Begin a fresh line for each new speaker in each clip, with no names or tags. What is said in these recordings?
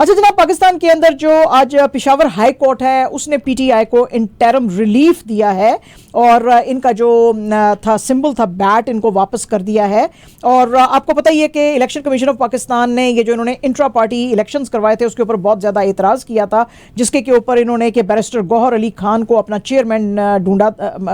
अच्छा जनाब, पाकिस्तान के अंदर जो आज पेशावर हाई कोर्ट है उसने पीटीआई को इंटरम रिलीफ दिया है और इनका जो था सिंबल था बैट, इनको वापस कर दिया है। और आपको पता ही है कि इलेक्शन कमीशन ऑफ पाकिस्तान ने ये जो इन्होंने इंट्रा पार्टी इलेक्शंस करवाए थे उसके ऊपर बहुत ज़्यादा एतराज़ किया था, जिसके के ऊपर इन्होंने कि बैरिस्टर गौहर अली खान को अपना चेयरमैन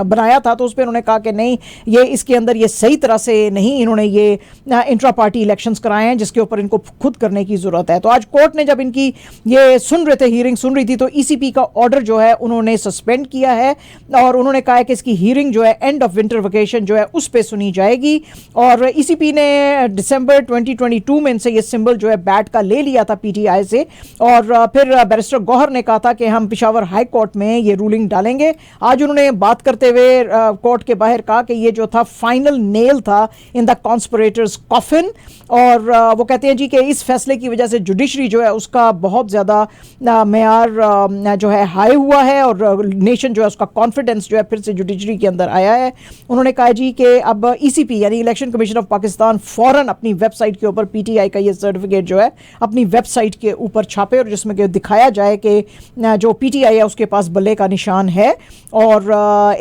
बनाया था। तो उस पर इन्होंने कहा कि नहीं, ये इसके अंदर ये सही तरह से नहीं इन्होंने ये इंट्रा पार्टी इलेक्शंस कराए हैं, जिसके ऊपर इनको खुद करने की ज़रूरत है। तो आज कोर्ट ने जब इनकी ये सुन रहे थे, हीयरिंग सुन रही थी, तो ईसीपी का ऑर्डर जो है उन्होंने सस्पेंड किया है और उन्होंने कहा है कि इसकी हीयरिंग जो है एंड ऑफ विंटर वेकेशन जो है उस पे सुनी जाएगी। और ईसीपी ने दिसंबर 2022 में इनसे ये सिंबल जो है बैट का ले लिया था पीटीआई से, और फिर बैरिस्टर गौहर ने कहा था कि हम पेशावर हाई कोर्ट में ये रूलिंग डालेंगे। आज उन्होंने बात करते हुए कोर्ट के बाहर कहा कि ये जो था फाइनल नेल था इन द कॉन्स्पिरेटर्स कॉफिन, और वो कहते हैं जी कि इस फैसले की वजह से जुडिशरी जो है उसका बहुत ज़्यादा मेयार जो है हाई हुआ है और नेशन जो है उसका कॉन्फिडेंस जो है फिर से जुडिशरी के अंदर आया है। उन्होंने कहा जी कि अब ईसीपी यानी इलेक्शन कमीशन ऑफ पाकिस्तान फ़ौरन अपनी वेबसाइट के ऊपर पीटीआई का ये सर्टिफिकेट जो है अपनी वेबसाइट के ऊपर छापे और जिसमें कि दिखाया जाए कि जो पीटीआई है उसके पास बल्ले का निशान है और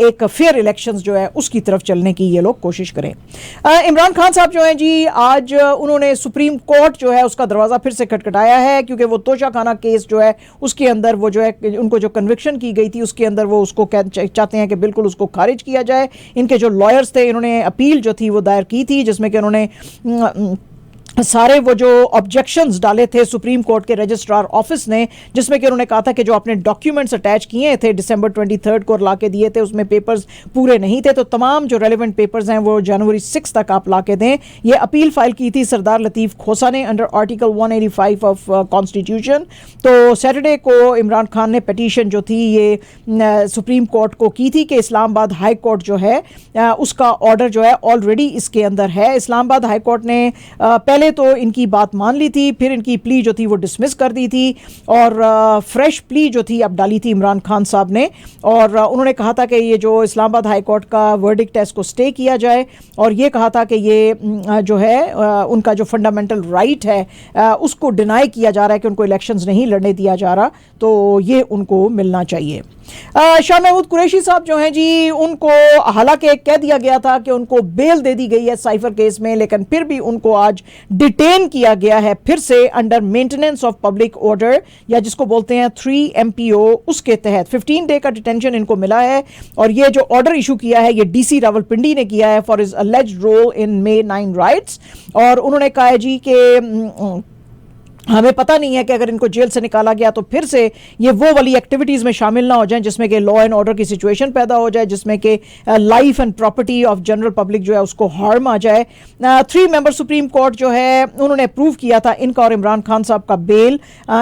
एक फेयर इलेक्शंस जो है उसकी तरफ चलने की ये लोग कोशिश करें। इमरान खान साहब जो हैं जी, आज उन्होंने सुप्रीम कोर्ट जो है उसका दरवाज़ा फिर से खटखटाया है, क्योंकि वो तोशा खाना केस जो है उसके अंदर वो जो है उनको जो कन्विक्शन की गई थी उसके अंदर वो उसको चाहते हैं कि बिल्कुल उसको खारिज किया जाए। इनके जो लॉयर्स थे इन्होंने अपील जो थी वो दायर की थी, जिसमें कि उन्होंने सारे वो जो ऑब्जेक्शंस डाले थे सुप्रीम कोर्ट के रजिस्ट्रार ऑफिस ने, जिसमें कि उन्होंने कहा था कि जो आपने डॉक्यूमेंट्स अटैच किए थे दिसंबर 23 को ला के दिए थे उसमें पेपर्स पूरे नहीं थे, तो तमाम जो रेलिवेंट पेपर्स हैं वो जनवरी 6 तक आप ला के दें। ये अपील फाइल की थी सरदार लतीफ़ खोसा ने अंडर आर्टिकल 185 ऑफ कॉन्स्टिट्यूशन। तो सैटरडे को इमरान खान ने पटिशन जो थी ये सुप्रीम कोर्ट को की थी कि इस्लामाबाद हाई कोर्ट जो है उसका ऑर्डर जो है ऑलरेडी इसके अंदर है। इस्लामाबाद हाई कोर्ट ने पहले तो इनकी बात मान ली थी, फिर इनकी प्ली जो थी वो डिसमिस कर दी थी और फ्रेश प्ली जो थी अब डाली थी इमरान खान साहब ने, और उन्होंने कहा था कि ये जो इस्लामाबाद हाई कोर्ट का वर्डिक्ट है इसको स्टे किया जाए, और ये कहा था कि ये जो है उनका जो फंडामेंटल राइट है उसको डिनाई किया जा रहा है कि उनको इलेक्शंस नहीं लड़ने दिया जा रहा, तो ये उनको मिलना चाहिए। शाह महमूद कुरैशी साहब जो हैं जी, उनको हालांकि कह दिया गया था कि उनको बेल दे दी गई है साइफर केस में, लेकिन फिर भी उनको आज डिटेन किया गया है फिर से under maintenance of public order, या जिसको बोलते हैं 3 MPO, उसके तहत 15 डे का डिटेंशन इनको मिला है। और ये जो ऑर्डर इशू किया है ये DC रावलपिंडी ने किया है for his alleged role in May 9 riots, और उन्होंने कहा है जी कि हमें पता नहीं है कि अगर इनको जेल से निकाला गया तो फिर से ये वो वाली एक्टिविटीज़ में शामिल ना हो जाएं जिसमें कि लॉ एंड ऑर्डर की सिचुएशन पैदा हो जाए, जिसमें कि life and property of general public जो है उसको हार्म आ जाए। 3 मेंबर सुप्रीम कोर्ट जो है उन्होंने अप्रूव किया था इनका और इमरान खान साहब का bail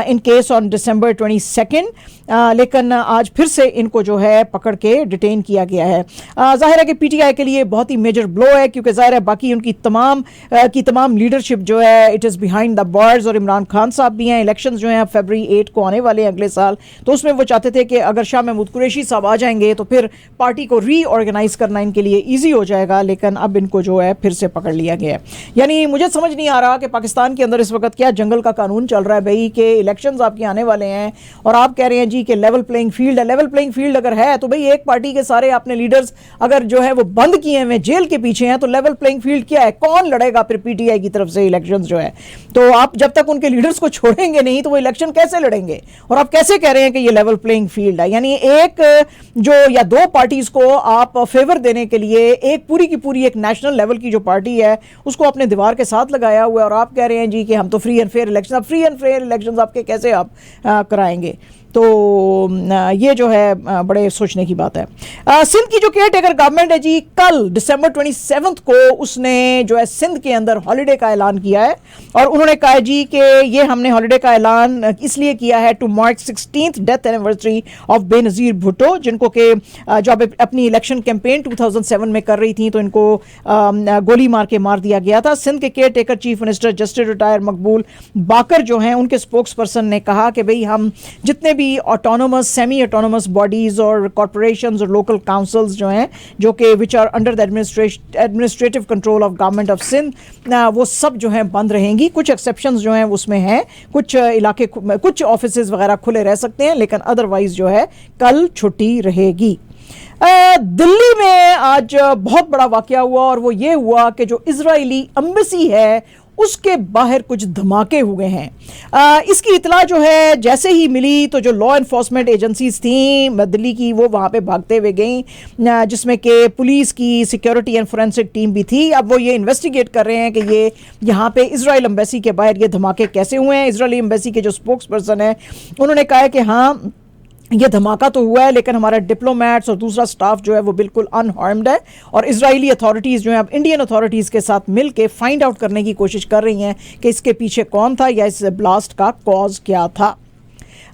in case on December 22, लेकिन आज फिर से इनको जो है पकड़ के डिटेन किया गया है। जाहिर है कि पीटीआई के लिए बहुत ही मेजर ब्लो है, क्योंकि जाहिर है बाकी उनकी तमाम लीडरशिप जो है it is behind the bars, और इमरान खान साहब भी हैं। इलेक्शंस जो हैं फरवरी 8 को आने वाले हैं अगले साल, तो उसमें वो चाहते थे कि अगर शाह महमूद कुरैशी साहब आ जाएंगे तो फिर पार्टी को रीऑर्गेनाइज करना इनके लिए ईजी हो जाएगा, लेकिन अब इनको जो है फिर से पकड़ लिया गया है। यानी मुझे समझ नहीं आ रहा कि पाकिस्तान के अंदर इस वक्त क्या जंगल का कानून चल रहा है भाई, कि इलेक्शंस आपके आने वाले हैं और आप कह रहे हैं जी कि लेवल प्लेइंग फील्ड है। लेवल प्लेइंग फील्ड अगर है तो भाई एक पार्टी के सारे आपने लीडर्स अगर जो है वो बंद किए हुए जेल के पीछे हैं, तो लेवल प्लेइंग फील्ड क्या है? कौन लड़ेगा फिर पीटीआई की तरफ से इलेक्शंस जो है? तो आप जब तक उनके लीडर्स को छोड़ेंगे नहीं तो वो इलेक्शन कैसे लड़ेंगे? और आप कैसे कह रहे हैं कि ये लेवल प्लेइंग फील्ड है? यानी एक जो या 2 पार्टीज को आप फेवर देने के लिए एक पूरी की पूरी एक नेशनल लेवल की जो पार्टी है उसको अपने दीवार के साथ लगाया हुआ है, और आप कह रहे हैं जी कि हम तो फ्री एंड फेयर इलेक्शन। अब फ्री एंड फेयर इलेक्शन आपके कैसे आप कराएंगे? तो ये जो है बड़े सोचने की बात है। सिंध की जो केयर टेकर गवर्नमेंट है जी, कल दिसंबर 27 को उसने जो है सिंध के अंदर हॉलिडे का ऐलान किया है, और उन्होंने कहा जी कि ये हमने हॉलिडे का ऐलान इसलिए किया है to mark 16th death anniversary of Benazir Bhutto, जिनको के जब अपनी इलेक्शन कैंपेन 2007 में कर रही थी तो इनको गोली मार के मार दिया गया था। सिंध के care taker chief minister justice retire मकबूल बाकर जो हैं उनके स्पोक्स पर्सन ने कहा कि भाई हम जितने भी भी ऑटोनोमस सेमी ऑटोनोमस बॉडीज़ और कॉरपोरेशंस और लोकल काउंसिल्स जो हैं, जो कि which are under the administrative control of government of Sindh, वो सब जो हैं बंद रहेंगी। कुछ एक्सेप्शंस जो हैं उसमें हैं, कुछ इलाके, कुछ ऑफिसेज वगैरह खुले रह सकते हैं, लेकिन अदरवाइज जो है कल छुट्टी रहेगी। दिल्ली में आज बहुत बड़ा वाकया हुआ और वो ये हुआ कि जो इजरायली एम्बेसी है उसके बाहर कुछ धमाके हुए हैं। इसकी इतला जो है जैसे ही मिली तो जो लॉ एनफोर्समेंट एजेंसीज थी दिल्ली की वो वहाँ पे भागते हुए गई, जिसमें कि पुलिस की सिक्योरिटी एंड फोरेंसिक टीम भी थी। अब वो ये इन्वेस्टिगेट कर रहे हैं कि ये यहाँ पे इजराइल एम्बेसी के बाहर ये धमाके कैसे हुए हैं। इजरायली एम्बेसी के जो स्पोक्स पर्सन है उन्होंने कहा है कि हाँ ये धमाका तो हुआ है, लेकिन हमारा डिप्लोमेट्स और दूसरा स्टाफ जो है वो बिल्कुल अनहार्म्ड है, और इजरायली अथॉरिटीज़ जो है अब इंडियन अथॉरिटीज़ के साथ मिल के फाइंड आउट करने की कोशिश कर रही हैं कि इसके पीछे कौन था या इस ब्लास्ट का कॉज क्या था।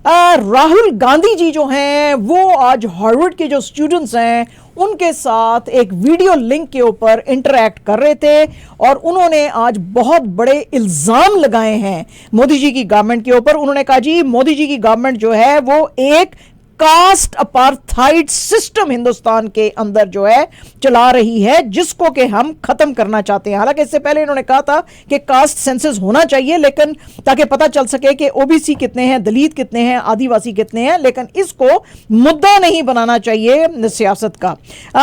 राहुल गांधी जी जो हैं वो आज हार्वर्ड के जो स्टूडेंट्स हैं उनके साथ एक वीडियो लिंक के ऊपर इंटरैक्ट कर रहे थे, और उन्होंने आज बहुत बड़े इल्ज़ाम लगाए हैं मोदी जी की गवर्नमेंट के ऊपर। उन्होंने कहा जी मोदी जी की गवर्नमेंट जो है वो एक कास्ट अपार्थाइड सिस्टम हिंदुस्तान के अंदर जो है चला रही है, जिसको कि हम खत्म करना चाहते हैं। हालांकि इससे पहले इन्होंने कहा था कि कास्ट सेंसस होना चाहिए, लेकिन ताकि पता चल सके कि ओबीसी कितने हैं, दलित कितने हैं, आदिवासी कितने हैं, लेकिन इसको मुद्दा नहीं बनाना चाहिए सियासत का।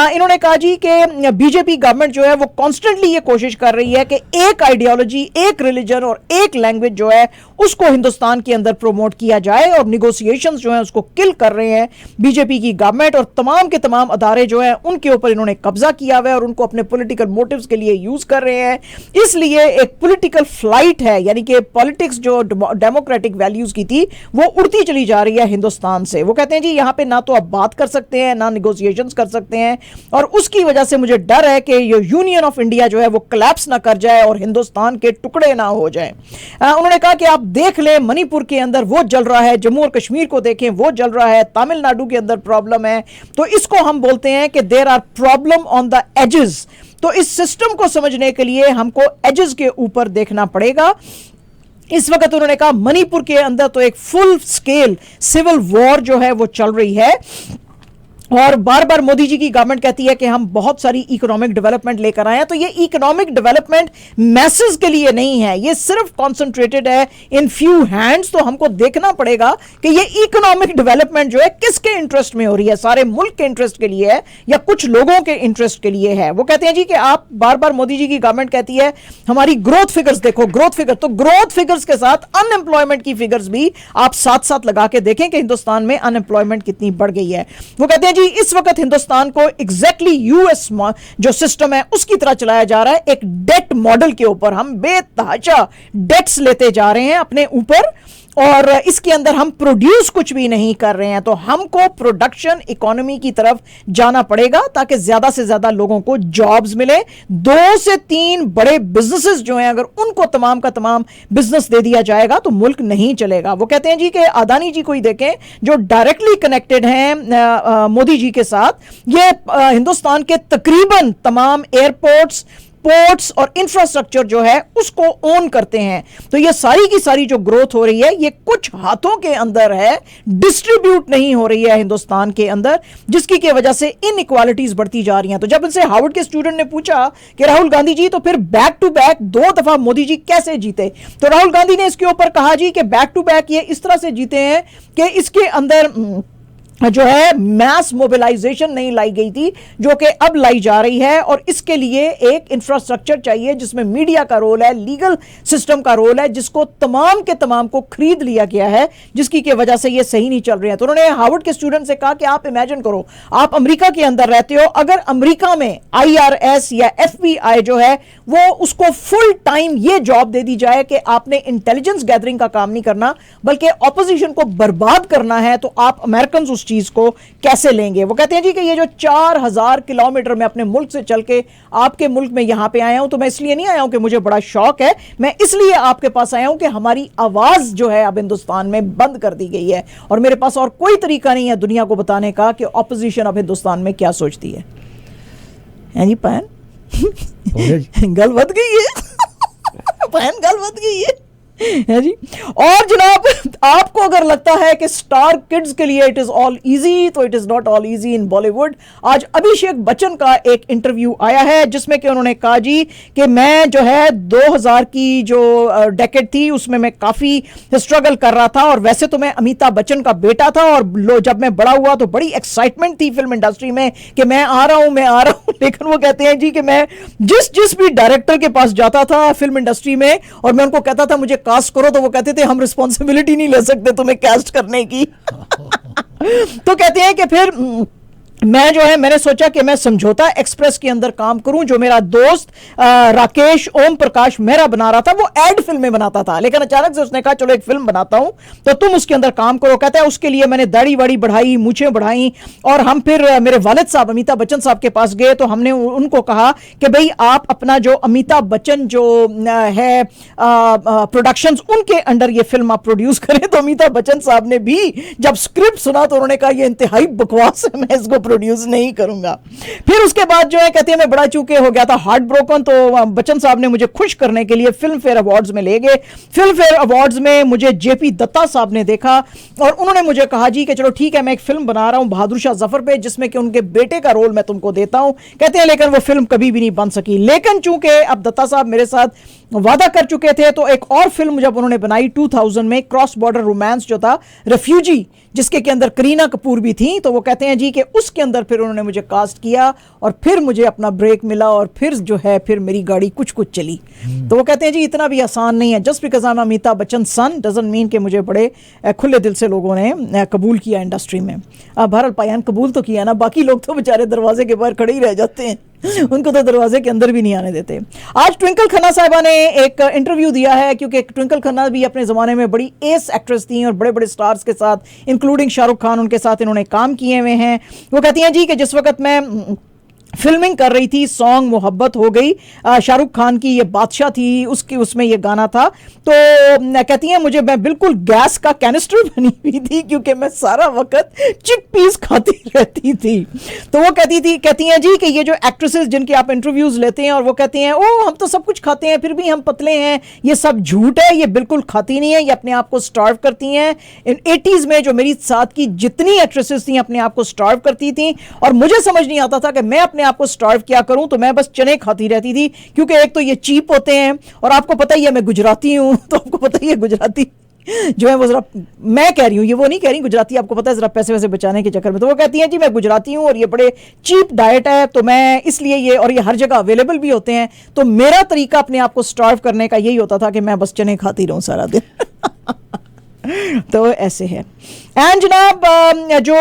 इन्होंने कहा जी कि बीजेपी गवर्नमेंट जो है वो कॉन्स्टेंटली ये कोशिश कर रही है कि एक आइडियोलॉजी, एक रिलीजन और एक लैंग्वेज जो है उसको हिंदुस्तान के अंदर प्रोमोट किया जाए, और निगोशिएशंस जो है उसको किल कर रहे हैं बीजेपी की गवर्नमेंट, और तमाम के तमाम अदारे जो हैं उनके ऊपर इन्होंने कब्जा किया हुआ है और उनको अपने पॉलिटिकल मोटिव्स के लिए यूज कर रहे हैं। इसलिए एक पॉलिटिकल फ्लाइट है, यानी कि पॉलिटिक्स जो डेमोक्रेटिक वैल्यूज की थी वो उड़ती चली जा रही है हिंदुस्तान से। वो कहते हैं जी यहाँ पे ना तो आप बात कर सकते हैं ना निगोशिएशंस कर सकते हैं, और उसकी वजह से मुझे डर है कि ये यूनियन ऑफ इंडिया जो है वो कोलैप्स ना कर जाए और हिंदुस्तान के टुकड़े ना हो जाए। उन्होंने कहा कि आप देख लें मणिपुर के अंदर वो जल रहा है, जम्मू और कश्मीर को देखें वो जल रहा है, तमिलनाडु के अंदर प्रॉब्लम है, तो इसको हम बोलते हैं कि there are problem on the edges. तो इस सिस्टम को समझने के लिए हमको एजेस के ऊपर देखना पड़ेगा। इस वक्त उन्होंने कहा मणिपुर के अंदर तो एक फुल स्केल सिविल वॉर जो है वो चल रही है, और बार बार मोदी जी की गवर्नमेंट कहती है कि हम बहुत सारी इकोनॉमिक डेवलपमेंट लेकर आए हैं। तो ये इकोनॉमिक डेवलपमेंट मैसेज के लिए नहीं है, ये सिर्फ कॉन्सेंट्रेटेड है इन फ्यू हैंड्स। तो हमको देखना पड़ेगा कि ये इकोनॉमिक डेवलपमेंट जो है किसके इंटरेस्ट में हो रही है, सारे मुल्क के इंटरेस्ट के लिए है या कुछ लोगों के इंटरेस्ट के लिए है। वो कहते हैं जी कि आप बार बार मोदी जी की गवर्नमेंट कहती है हमारी ग्रोथ फिगर्स देखो, ग्रोथ फिगर, तो ग्रोथ फिगर्स के साथ अनएम्प्लॉयमेंट की फिगर्स भी आप साथ साथ लगा के देखें कि हिंदुस्तान में अनएम्प्लॉयमेंट कितनी बढ़ गई है। वो कहते हैं इस वक्त हिंदुस्तान को एग्जैक्टली यूएस जो सिस्टम है उसकी तरह चलाया जा रहा है, एक डेट मॉडल के ऊपर। हम बेतहाशा डेट्स लेते जा रहे हैं अपने ऊपर, और इसके अंदर हम प्रोड्यूस कुछ भी नहीं कर रहे हैं। तो हमको प्रोडक्शन इकोनॉमी की तरफ जाना पड़ेगा ताकि ज्यादा से ज्यादा लोगों को जॉब्स मिले। 2 से 3 बड़े बिजनेसेस जो हैं अगर उनको तमाम का तमाम बिजनेस दे दिया जाएगा तो मुल्क नहीं चलेगा। वो कहते हैं जी कि अदानी जी को ही देखें जो डायरेक्टली कनेक्टेड हैं मोदी जी के साथ, ये हिंदुस्तान के तकरीबन तमाम एयरपोर्ट्स, पोर्ट्स और इंफ्रास्ट्रक्चर जो है उसको ओन करते हैं। तो ये सारी की सारी जो ग्रोथ हो रही है ये कुछ हाथों के अंदर है, डिस्ट्रीब्यूट नहीं हो रही है हिंदुस्तान के अंदर, जिसकी की वजह से इनइक्वालिटीज बढ़ती जा रही हैं। तो जब इनसे हार्वर्ड के स्टूडेंट ने पूछा कि राहुल गांधी जी तो फिर बैक टू बैक 2 दफा मोदी जी कैसे जीते, तो राहुल गांधी ने इसके ऊपर कहा जी कि बैक टू बैक ये इस तरह से जीते हैं कि इसके अंदर जो है मैस मोबिलाइजेशन नहीं लाई गई थी जो कि अब लाई जा रही है, और इसके लिए एक इंफ्रास्ट्रक्चर चाहिए जिसमें मीडिया का रोल है, लीगल सिस्टम का रोल है, जिसको तमाम के तमाम को खरीद लिया गया है, जिसकी की वजह से ये सही नहीं चल रहे हैं। तो उन्होंने हार्वर्ड के स्टूडेंट से कहा कि आप इमेजिन करो आप अमेरिका के अंदर रहते हो, अगर अमेरिका में IRS या FBI जो है वो उसको फुल टाइम ये जॉब दे दी जाए कि आपने इंटेलिजेंस गैदरिंग का काम नहीं करना बल्कि ऑपोजिशन को बर्बाद करना है, तो आप अमेरिकन उस चीज को कैसे लेंगे। वो कहते हैं जी कि ये जो 4000 किलोमीटर में अपने मुल्क से चल के आपके मुल्क में यहां पे आया हूं, तो मैं इसलिए नहीं आया हूं कि मुझे बड़ा शौक है, मैं इसलिए आपके पास आया हूं कि हमारी आवाज जो है अब हिंदुस्तान में बंद कर दी गई है, और मेरे पास और कोई तरीका नहीं है दुनिया को बताने का कि ऑपोजिशन अब हिंदुस्तान में क्या सोचती है। जी पहन गल बद गई है पहन गल बद गई है। है जी। और जनाब, आपको अगर लगता है कि स्टार किड्स के लिए इट इज ऑल इजी, तो it is not all easy in Bollywood. आज अभिषेक बच्चन का एक इंटरव्यू आया है जिसमें कि उन्होंने कहा जी कि मैं जो है 2000 की जो डेकेड थी उसमें मैं काफी स्ट्रगल कर रहा था, और वैसे तो मैं अमिताभ बच्चन का बेटा था, और जब मैं बड़ा हुआ तो बड़ी एक्साइटमेंट थी फिल्म इंडस्ट्री में कि मैं आ रहा हूं, मैं आ रहा हूं। लेकिन वो कहते हैं जी कि मैं जिस भी डायरेक्टर के पास जाता था फिल्म इंडस्ट्री में और मैं उनको कहता था मुझे कास्ट करो, तो वो कहते थे हम रिस्पॉन्सिबिलिटी नहीं ले सकते तुम्हें कास्ट करने की। तो कहते हैं कि फिर मैं जो है मैंने सोचा कि मैं समझौता एक्सप्रेस के अंदर काम करूं, जो मेरा दोस्त राकेश ओम प्रकाश मेहरा बना रहा था, वो एड फिल्में बनाता था, लेकिन अचानक से उसने कहा चलो एक फिल्म बनाता हूं तो तुम उसके अंदर काम करो। कहता है उसके लिए मैंने दाढ़ी वाड़ी बढ़ाई, मूछें बढ़ाई, और हम फिर मेरे वालिद साहब अमिताभ बच्चन साहब के पास गए, तो हमने उनको कहा कि भाई आप अपना जो अमिताभ बच्चन जो है प्रोडक्शंस उनके अंडर ये फिल्म आप प्रोड्यूस करें। तो अमिताभ बच्चन साहब ने भी जब स्क्रिप्ट सुना तो उन्होंने कहा ये इंतहाई बकवास है, मैं इसको प्रोड्यूस नहीं करूंगा। फिर उसके बाद जो है कहते हैं मैं बड़ा चूके हो गया था, हार्ट ब्रोकन, तो बच्चन साहब ने मुझे खुश करने के लिए फिल्म फेयर अवार्ड्स में ले गए। फिल्म फेयर अवार्ड्स में मुझे जेपी दत्ता साहब ने देखा और उन्होंने मुझे कहा जी कि चलो ठीक है मैं एक फिल्म बना रहा हूं बहादुर शाह जफर पे, जिसमें कि उनके बेटे का रोल मैं तुमको देता हूं। कहते हैं लेकिन वो फिल्म कभी भी नहीं बन सकी। लेकिन चूंकि अब दत्ता साहब मेरे साथ वादा कर चुके थे, तो एक और फिल्म जब उन्होंने बनाई 2000 में, क्रॉस बॉर्डर रोमांस जो था, रेफ्यूजी, जिसके के अंदर करीना कपूर भी थी, तो वो कहते हैं जी कि उसके अंदर फिर उन्होंने मुझे कास्ट किया और फिर मुझे अपना ब्रेक मिला और फिर जो है फिर मेरी गाड़ी कुछ कुछ चली। तो वो कहते हैं जी इतना भी आसान नहीं है, just because I am Amitabh Bachchan son doesn't mean कि मुझे बड़े खुले दिल से लोगों ने कबूल किया इंडस्ट्री में। बहरहाल पायान कबूल तो किया ना, बाकी लोग तो बेचारे दरवाजे के बाहर खड़े ही रह जाते हैं, उनको तो दरवाजे के अंदर भी नहीं आने देते। आज ट्विंकल खन्ना साहिबा ने एक इंटरव्यू दिया है, क्योंकि ट्विंकल खन्ना भी अपने ज़माने में बड़ी एस एक्ट्रेस थी और बड़े बड़े स्टार्स के साथ इंक्लूडिंग शाहरुख खान उनके साथ इन्होंने काम किए हुए हैं। वो कहती हैं जी कि जिस वक्त मैं फिल्मिंग कर रही थी सॉन्ग मोहब्बत हो गई, शाहरुख खान की ये बादशाह थी, उसमें ये गाना था, तो कहती हैं मुझे मैं बिल्कुल गैस का कैनिस्टर बनी हुई थी क्योंकि मैं सारा वक्त चिकपीस खाती रहती थी। तो वो कहती हैं जी कि ये जो एक्ट्रेसेस जिनके आप इंटरव्यूज लेते हैं और वो कहती हैं ओ हम तो सब कुछ खाते हैं फिर भी हम पतले हैं, ये सब झूठ है, ये बिल्कुल खाती नहीं है, ये अपने आप को स्टार्व करती हैं। इन 80s में जो मेरी साथ की जितनी एक्ट्रेसेस थी अपने आप को स्टार्व करती थी और मुझे समझ नहीं आता था कि मैं अपने आपको स्टार्व क्या करूं, तो मैं बस चने खाती रहती थी, क्योंकि एक तो ये चीप होते हैं और आपको पता ही है मैं गुजराती हूं, तो आपको पता ही है गुजराती जो है वो जरा, मैं कह रही हूं ये वो नहीं कह रही गुजराती, आपको पता है जरा पैसे वैसे बचाने के चक्कर में। तो वो कहती हैं जी मैं गुजराती हूं और ये बड़े चीप डाइट है, तो मैं इसलिए ये, और ये हर जगह अवेलेबल भी होते हैं, तो मेरा तरीका अपने आप को स्टार्व करने का यही होता था कि मैं बस चने खाती रहूं सारा दिन। तो ऐसे है। एंड जनाब जो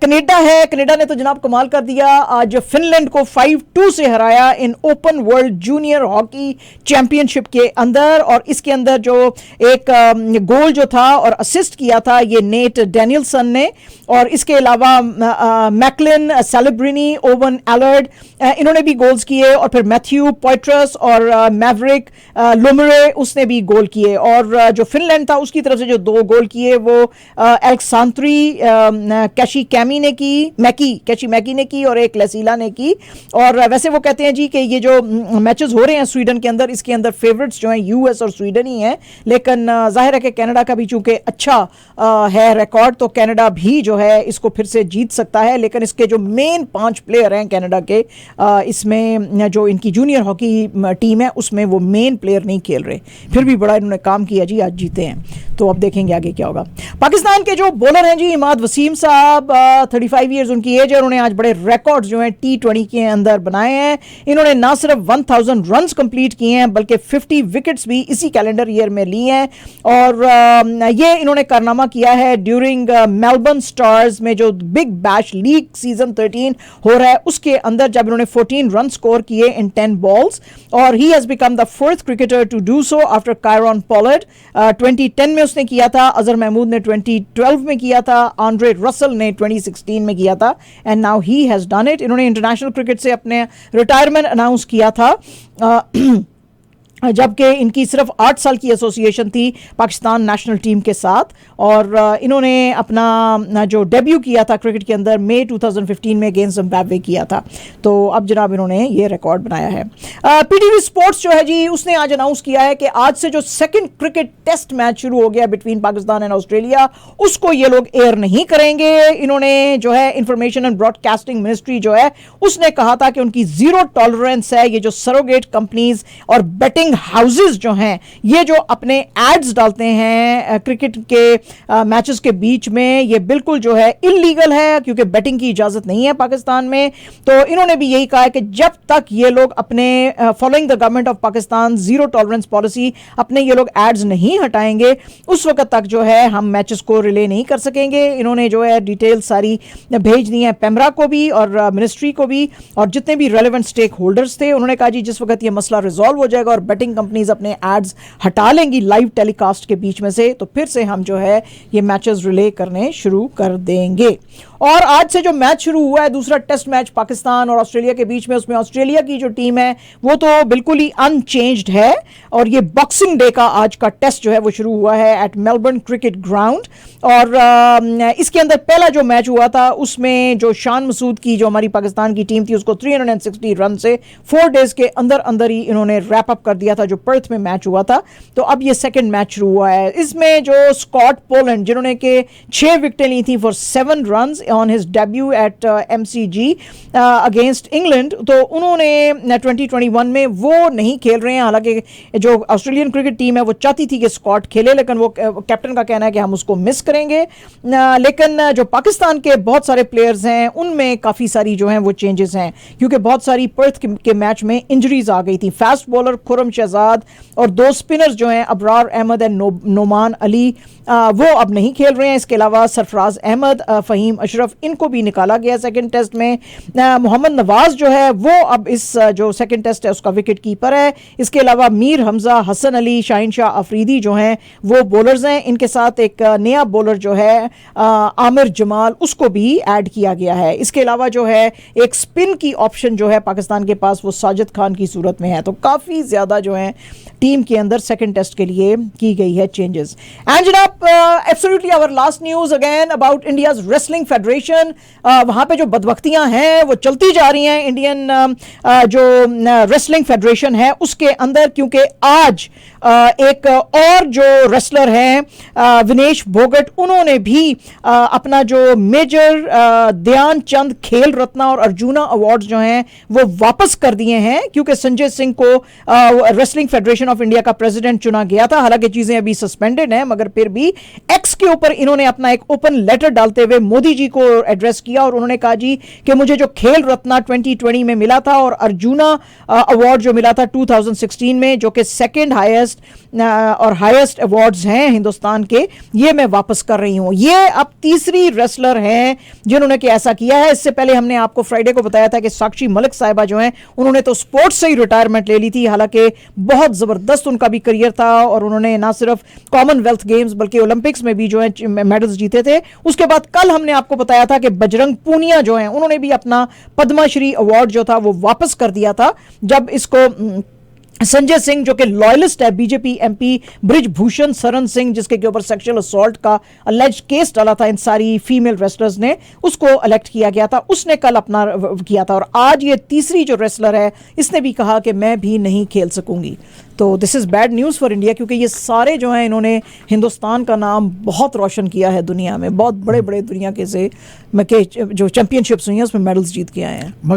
कनाडा है, कनाडा ने तो जनाब कमाल कर दिया, आज फिनलैंड को 5-2 से हराया in open world junior hockey championship के अंदर। और इसके अंदर जो एक गोल जो था और असिस्ट किया था ये नेट डैनियलसन ने, और इसके अलावा मैकलिन सेलेब्रिनी, ओवन एलर्ड, इन्होंने भी गोल्स किए, और फिर मैथ्यू पॉइट्रस और मैवरिक लोमरे उसने भी गोल किए। और जो फिनलैंड था उसकी तरफ से जो 2 गोल किए वो एलेक्सांद्री कैशी मैकी ने की और एक लेसीला ने की। और वैसे वो कहते हैं जी कि ये जो मैचेस हो रहे हैं स्वीडन के अंदर, इसके अंदर फेवरेट्स जो हैं यूएस और स्वीडन ही हैं, लेकिन जाहिर है कि कनाडा का भी चूंकि अच्छा है रिकॉर्ड, तो कनाडा भी जो है इसको फिर से जीत सकता है। लेकिन इसके जो मेन 5 प्लेयर हैं कनाडा के, इसमें जो इनकी जूनियर हॉकी टीम है उसमें वो मेन प्लेयर नहीं खेल रहे, फिर भी बड़ा इन्होंने काम किया जी, आज जीते हैं। तो अब देखेंगे आगे क्या होगा। पाकिस्तान के जो बॉलर हैं जी इमाद वसीम साहब, 35 ईयर्स उनकी एज है, उन्होंने आज बड़े रिकॉर्ड्स जो हैं T20 के अंदर बनाए हैं। इन्होंने ना सिर्फ 1000 रन्स कंप्लीट किए हैं बल्कि 50 विकेट्स भी इसी कैलेंडर ईयर में लिए हैं। और ये इन्होंने कारनामा किया है ड्यूरिंग मेलबर्न स्टार्स में जो बिग बैश लीग सीजन 13 हो रहा है उसके अंदर, जब इन्होंने 14 रन स्कोर किए इन 10 बॉल्स। और he has become the 4th cricketer to do so after Kieron Pollard. 2010 में उसने किया था, अजहर महमूद ने 2012 में किया था, आंद्रे रसल ने 2016 में किया था, and now he has done it. इन्होंने इंटरनेशनल क्रिकेट से अपने रिटायरमेंट अनाउंस किया था जबकि इनकी सिर्फ 8 साल की एसोसिएशन थी पाकिस्तान नेशनल टीम के साथ, और इन्होंने अपना जो डेब्यू किया था क्रिकेट के अंदर मई 2015 में अगेंस्ट जिम्बाब्वे किया था। तो अब जनाब इन्होंने ये रिकॉर्ड बनाया है। पीटीवी स्पोर्ट्स जो है जी, उसने आज अनाउंस किया है कि आज से जो सेकंड क्रिकेट टेस्ट मैच शुरू हो गया बिटवीन पाकिस्तान एंड ऑस्ट्रेलिया, उसको ये लोग एयर नहीं करेंगे। इन्होंने जो है इंफॉर्मेशन एंड ब्रॉडकास्टिंग मिनिस्ट्री जो है उसने कहा था कि उनकी जीरो टॉलरेंस है ये जो सरोगेट कंपनीज और बेटिंग हाउसेस जो हैं ये जो अपने एड्स डालते हैं क्रिकेट के मैचेस के बीच में, ये बिल्कुल जो है इलीगल है क्योंकि बेटिंग की इजाजत नहीं है पाकिस्तान में। तो इन्होंने भी यही कहा है कि जब तक ये लोग अपने following the government of Pakistan zero tolerance policy अपने ये लोग एड्स नहीं हटाएंगे उस वक्त तक जो है हम मैचेस को रिले नहीं कर सकेंगे। इन्होंने जो है डिटेल सारी भेज दी है पेमरा को भी और मिनिस्ट्री को भी और जितने भी रेलेवेंट स्टेक होल्डर्स थे। उन्होंने कहा जी जिस वक्त ये मसला रिजॉल्व हो जाएगा और बेटिंग कंपनीज अपने एड्स हटा लेंगी लाइव टेलीकास्ट के बीच में से, तो फिर से हम जो है ये मैचेस रिले करने शुरू कर देंगे। और आज से जो मैच शुरू हुआ है दूसरा टेस्ट मैच पाकिस्तान और ऑस्ट्रेलिया के बीच में, उसमें ऑस्ट्रेलिया की जो टीम है वो तो बिल्कुल ही अनचेंज्ड है और ये बॉक्सिंग डे का आज का टेस्ट जो है वो शुरू हुआ है एट मेलबर्न क्रिकेट ग्राउंड। और इसके अंदर पहला जो मैच हुआ था उसमें जो शान मसूद की जो हमारी पाकिस्तान की टीम थी उसको 360 रन से 4 डेज के अंदर अंदर ही इन्होंने रैप अप कर दिया था जो पर्थ में मैच हुआ था। तो अब ये सेकंड मैच शुरू हुआ है। इसमें जो स्कॉट पोलैंड जिन्होंने के 6 विकेटें ली थी for 7 run on his debut at MCG against England, तो उन्होंने 2021 में वो नहीं खेल रहे हैं। हालांकि जो ऑस्ट्रेलियन क्रिकेट टीम है वो चाहती थी कि स्कॉट खेले, लेकिन वो कैप्टन का कहना है कि हम उसको मिस करेंगे। लेकिन जो पाकिस्तान के बहुत सारे प्लेयर्स हैं उनमें काफ़ी सारी जो हैं वो चेंजेस हैं क्योंकि बहुत सारी पर्थ के मैच में इंजरीज आ गई थी। फास्ट बॉलर खुरम शहजाद और 2 स्पिनर्स जो हैं अबरार अहमद एंड नोमान अली वो अब नहीं खेल रहे हैं। इसके अलावा सरफराज अहमद, फ़हीम अशरफ, इनको भी निकाला गया सेकंड टेस्ट में। मोहम्मद नवाज जो है वो अब इस जो सेकंड टेस्ट है उसका विकेट कीपर है। इसके अलावा मीर हमजा, हसन अली, शाहीन शाह अफरीदी जो हैं वो बॉलर्स हैं। इनके साथ एक नया बॉलर जो है आमिर जमाल, उसको भी ऐड किया गया है। इसके अलावा जो है एक स्पिन की ऑप्शन जो है पाकिस्तान के पास वो साजिद खान की सूरत में है। तो काफ़ी ज़्यादा जो है टीम के अंदर सेकंड टेस्ट के लिए की गई है चेंजेस। एंड जनाब absolutely our last news again about India's wrestling federation. वहाँ पे जो बदबख्तियाँ हैं वो चलती जा रही हैं इंडियन जो रेसलिंग फेडरेशन है उसके अंदर, क्योंकि आज एक और जो रेसलर हैं विनेश फोगट, उन्होंने भी अपना जो मेजर ध्यानचंद खेल रत्न और अर्जुना अवार्ड्स जो हैं वो वापस कर दिए हैं क्योंकि संजय सिंह को रेसलिंग फेडरेशन ऑफ इंडिया का प्रेसिडेंट चुना गया था। हालांकि चीजें अभी सस्पेंडेड हैं मगर फिर भी एक्स के ऊपर इन्होंने अपना एक ओपन लेटर डालते हुए मोदी जी को एड्रेस किया और उन्होंने कहा जी कि मुझे जो खेल रत्न 2020 में मिला था और अर्जुना अवार्ड जो मिला था 2016 में, जो कि सेकंड हाईएस्ट और हाईएस्ट अवार्ड्स हैं हिंदुस्तान के, ये मैं वापस कर रही हूं। ये अब तीसरी रेसलर हैं जिन्होंने कि ऐसा किया है। इससे पहले हमने आपको फ्राइडे को बताया था कि साक्षी मलिक साहिबा जो हैं उन्होंने तो स्पोर्ट्स से ही रिटायरमेंट ले ली थी। हालांकि बहुत जबरदस्त उनका भी करियर था और उन्होंने ना सिर्फ कॉमनवेल्थ गेम्स बल्कि ओलंपिक्स में भी जो है मेडल्स जीते थे। उसके बाद कल हमने आपको बताया था कि बजरंग पूनिया जो हैं उन्होंने भी अपना पद्मश्री अवार्ड जो था वो वापस कर दिया था जब इसको संजय सिंह जो कि लॉयलिस्ट है बीजेपी एमपी ब्रिजभूषण शरण सिंह जिसके ऊपर सेक्सुअल असॉल्ट का अलेज्ड केस डाला था इन सारी फीमेल रेसलर्स ने, उसको इलेक्ट किया गया था। उसने कल अपना किया था और आज ये तीसरी जो रेसलर है इसने भी कहा कि मैं भी नहीं खेल सकूंगी। तो this is bad news for India क्योंकि ये सारे जो हैं इन्होंने हिंदुस्तान का नाम बहुत रोशन किया है दुनिया में। बहुत बड़े बड़े दुनिया के से जो चैंपियनशिप्स हुई हैं उसमें मेडल्स जीत के आए हैं।